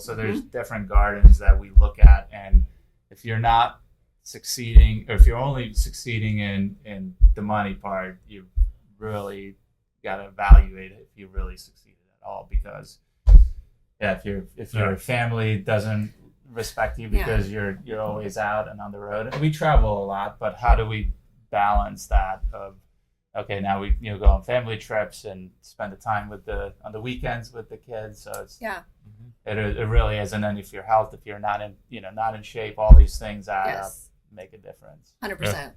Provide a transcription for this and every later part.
So there's different gardens that we look at, and if you're not succeeding, or if you're only succeeding in the money part, you really got to evaluate if you really succeeded at all. Because if your family doesn't respect you because you're always out and on the road, and we travel a lot, but how do we balance that of, okay, now we go on family trips and spend the time on the weekends with the kids. So it's it really is. And then if your health, if you're not in shape, all these things add up, make a difference. 100%.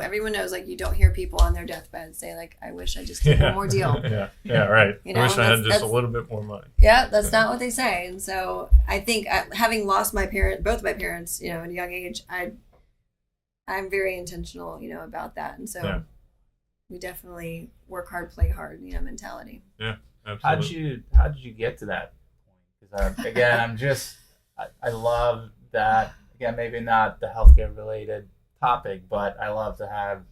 Everyone knows, like, you don't hear people on their deathbed say, like, I wish I just did one more deal. Right. I wish I had just a little bit more money. Yeah, that's not what they say. And so I think having lost both my parents, at a young age, I'm very intentional, about that. And so we definitely work hard, play hard, mentality. Yeah, absolutely. How did you get to that point? Because again, I love that. Again, maybe not the healthcare related topic, but I love to have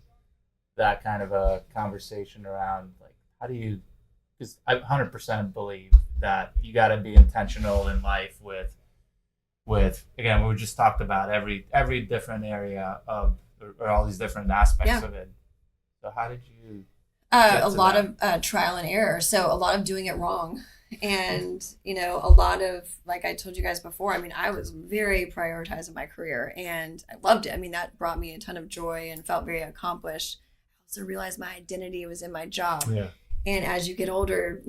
that kind of a conversation around, like, how do you, because I 100% believe that you got to be intentional in life with again, we just talked about every different area of, or all these different aspects of it. So how did you a lot of trial and error. So a lot of doing it wrong. And, a lot of, like I told you guys before, I was very prioritizing my career and I loved it. That brought me a ton of joy and felt very accomplished. I also realized my identity was in my job. Yeah. And as you get older,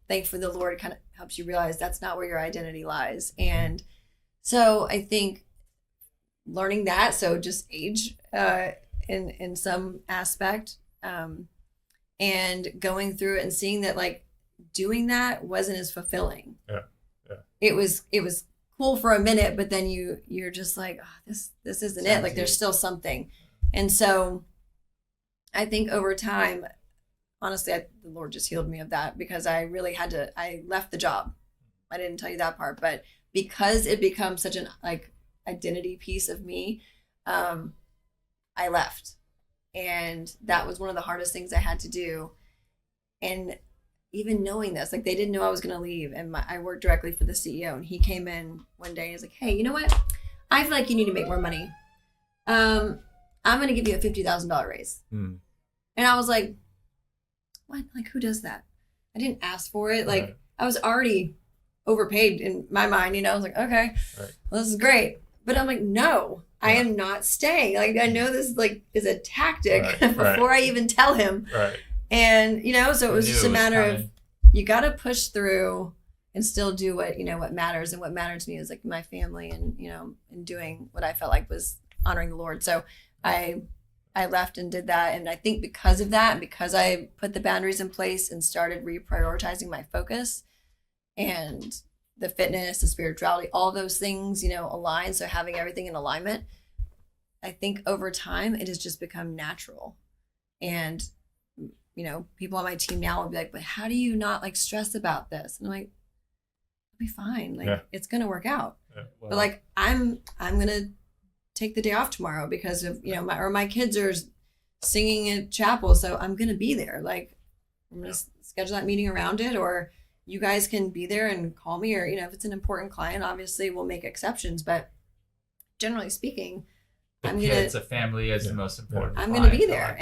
thankfully the Lord kind of helps you realize that's not where your identity lies. And so I think learning that, so just age in some aspect, and going through it and seeing that, like, doing that wasn't as fulfilling. Yeah. It was cool for a minute, but then you're just like, oh, this isn't it. Like, there's still something. And so I think over time, honestly, the Lord just healed me of that, because I really I left the job. I didn't tell you that part, but because it becomes such an, like, identity piece of me, I left. And that was one of the hardest things I had to do. And even knowing this, like, they didn't know I was going to leave. And I worked directly for the CEO, and he came in one day and he's like, hey, you know what? I feel like you need to make more money. I'm going to give you a $50,000 raise. And I was like, what? Like, who does that? I didn't ask for it. Like, I was already overpaid in my mind, I was like, okay, well, this is great. But I'm like, no, I am not staying. Like, I know this, like, is a tactic before I even tell him. Right. And, so it was just a matter of, you got to push through and still do what, what matters. And what mattered to me was, like, my family and, and doing what I felt like was honoring the Lord. So I left and did that. And I think because of that, because I put the boundaries in place and started reprioritizing my focus, and the fitness, the spirituality, all those things, align. So having everything in alignment, I think over time it has just become natural. And people on my team now will be like, but how do you not, like, stress about this? And I'm like, it'll be fine. Like, it's going to work out. Yeah, well, but, like, I'm going to take the day off tomorrow because of, my kids are singing at chapel. So I'm going to be there. Like, I'm going to schedule that meeting around it, or you guys can be there and call me, or, if it's an important client, obviously we'll make exceptions. But generally speaking, kids, a family is the most important. I'm going to be there.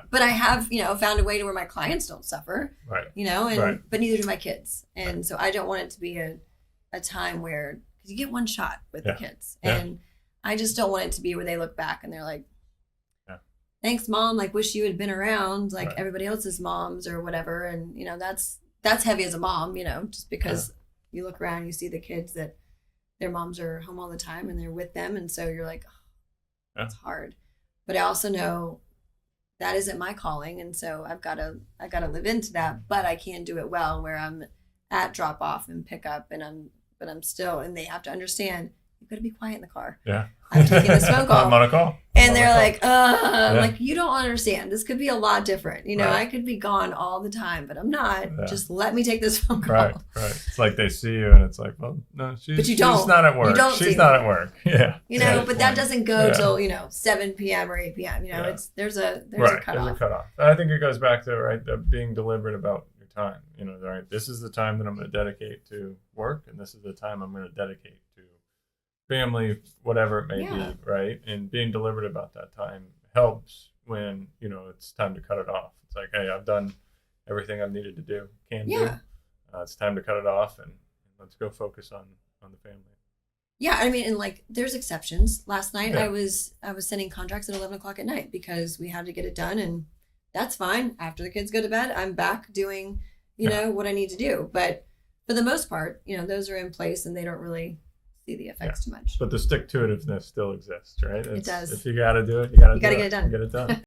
But I have, found a way to where my clients don't suffer, but neither do my kids. And so I don't want it to be a time where, because you get one shot with the kids. And I just don't want it to be where they look back and they're like, thanks, Mom. Like, wish you had been around like everybody else's moms or whatever. And, that's heavy as a mom, just because you look around and you see the kids that their moms are home all the time and they're with them. And so you're like, it's hard. But I also know that isn't my calling. And so I've got to live into that, but I can do it well where I'm at drop off and pick up, and I'm still, and they have to understand, you've got to be quiet in the car. Yeah. I'm taking this phone call. I'm on a call. And they're like, like, you don't understand. This could be a lot different. I could be gone all the time, but I'm not. Yeah. Just let me take this phone call. Right. It's like they see you and it's like, well, no, she's not at work. She's not at work. Yeah. But that doesn't go till, 7 p.m. or 8 p.m. There's a cutoff. There's a cutoff. And I think it goes back to, being deliberate about your time. This is the time that I'm going to dedicate to work, and this is the time I'm going to dedicate to family, whatever it may be, right? And being deliberate about that time helps when, it's time to cut it off. It's like, hey, I've done everything I've needed to do, do. It's time to cut it off, and let's go focus on the family. Yeah, I mean, and like, there's exceptions. Last night, I was sending contracts at 11 o'clock at night because we had to get it done, and that's fine. After the kids go to bed, I'm back doing, what I need to do. But for the most part, those are in place, and they don't really see the effects too much. But the stick-to-itiveness still exists, right? It does. If you got to do it, you got to get it done. Get it done.